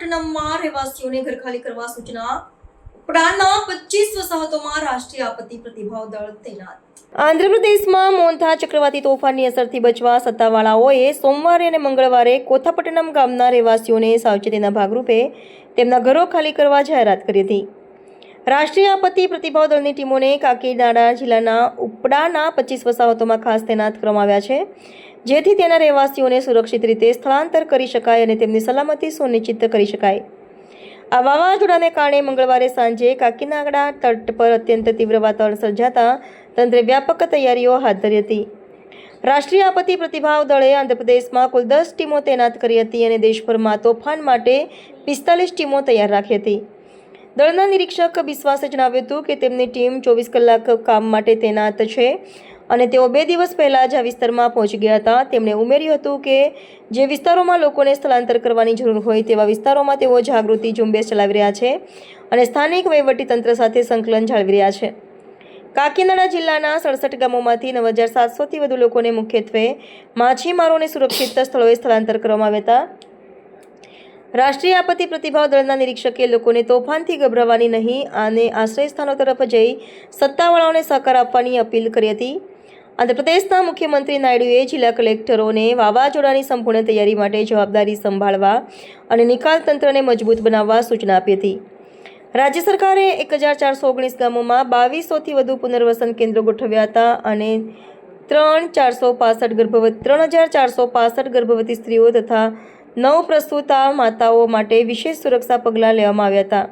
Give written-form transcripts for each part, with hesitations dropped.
કોથાપટ્ટનમમાં રહેવાસીઓને ઘર ખાલી કરવા સૂચના. ઉપડાના 25 વસાહતોમાં રાષ્ટ્રીય આપત્તિ પ્રતિભાવ દળ તૈનાત. આંધ્રપ્રદેશમાં મોન્થા ચક્રવાતી તોફાનની અસરથી બચવા સત્તાવાળાઓએ સોમવારે અને મંગળવારે કોથાપટ્ટનમ ગામના રહેવાસીઓને સાવચેતીના ભાગરૂપે તેમના ઘરો ખાલી કરવા જાહેરાત કરી હતી. રાષ્ટ્રીય આપત્તિ પ્રતિભાવ દળની ટીમોને કાકીનાડા જિલ્લાના ઉપડાના 25 વસાહતોમાં ખાસ તૈનાત કરવામાં આવ્યા છે, જેથી તેના રહેવાસીઓને સુરક્ષિત રીતે સ્થળાંતર કરી શકાય અને તેમની સલામતી સુનિશ્ચિત કરી શકાય. આ વાવાઝોડાને કારણે મંગળવારે સાંજે કાકીનાડા તટ પર અત્યંત તીવ્ર વાતાવરણ સર્જાતા તંત્રે વ્યાપક તૈયારીઓ હાથ ધરી હતી. રાષ્ટ્રીય આપત્તિ પ્રતિભાવ દળે આંધ્રપ્રદેશમાં કુલ 10 ટીમો તૈનાત કરી હતી અને દેશભરમાં તોફાન માટે 45 ટીમો તૈયાર રાખી હતી. દળના નિરીક્ષક બિસ્વાસે જણાવ્યું હતું કે તેમની ટીમ 24 કલાક કામ માટે તૈનાત છે અને તેઓ 2 દિવસ પહેલા જ આ વિસ્તારમાં પહોંચી ગયા હતા. તેમણે ઉમેર્યું હતું કે જે વિસ્તારોમાં લોકોને સ્થળાંતર કરવાની જરૂર હોય તેવા વિસ્તારોમાં તેઓ જાગૃતિ ઝુંબેશ ચલાવી રહ્યા છે અને સ્થાનિક વહીવટીતંત્ર સાથે સંકલન જાળવી રહ્યા છે. કાકીનાડા જિલ્લાના 67 ગામોમાંથી 9700થી વધુ લોકોને મુખ્યત્વે માછીમારોને સુરક્ષિત સ્થળોએ સ્થળાંતર કરવામાં આવ્યા હતા. રાષ્ટ્રીય આપત્તિ પ્રતિભાવ દળના નિરીક્ષકે લોકોને તોફાનથી ગભરાવાની નહીં અને આશ્રય સ્થાનો તરફ જઈ સત્તાવાળાઓને સહકાર આપવાની અપીલ કરી હતી. આંધ્રપ્રદેશના મુખ્યમંત્રી નાયડુએ જિલ્લા કલેક્ટરોને વાવાઝોડાની સંપૂર્ણ તૈયારી માટે જવાબદારી સંભાળવા અને નિકાલ તંત્રને મજબૂત બનાવવા સૂચના આપી હતી. રાજ્ય સરકારે 1419 ગામોમાં 2200થી વધુ પુનર્વસન કેન્દ્રો ગોઠવ્યા હતા અને 3465 ગર્ભવતી સ્ત્રીઓ તથા 9 પ્રસૂતા માતાઓ માટે વિશેષ સુરક્ષા પગલાં લેવામાં આવ્યા હતા.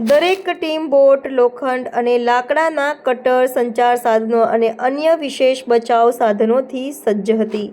દરેક ટીમ બોટ, લોખંડ અને લાકડાના કટર, સંચાર સાધનો અને અન્ય વિશેષ બચાવ સાધનોથી સજ્જ હતી.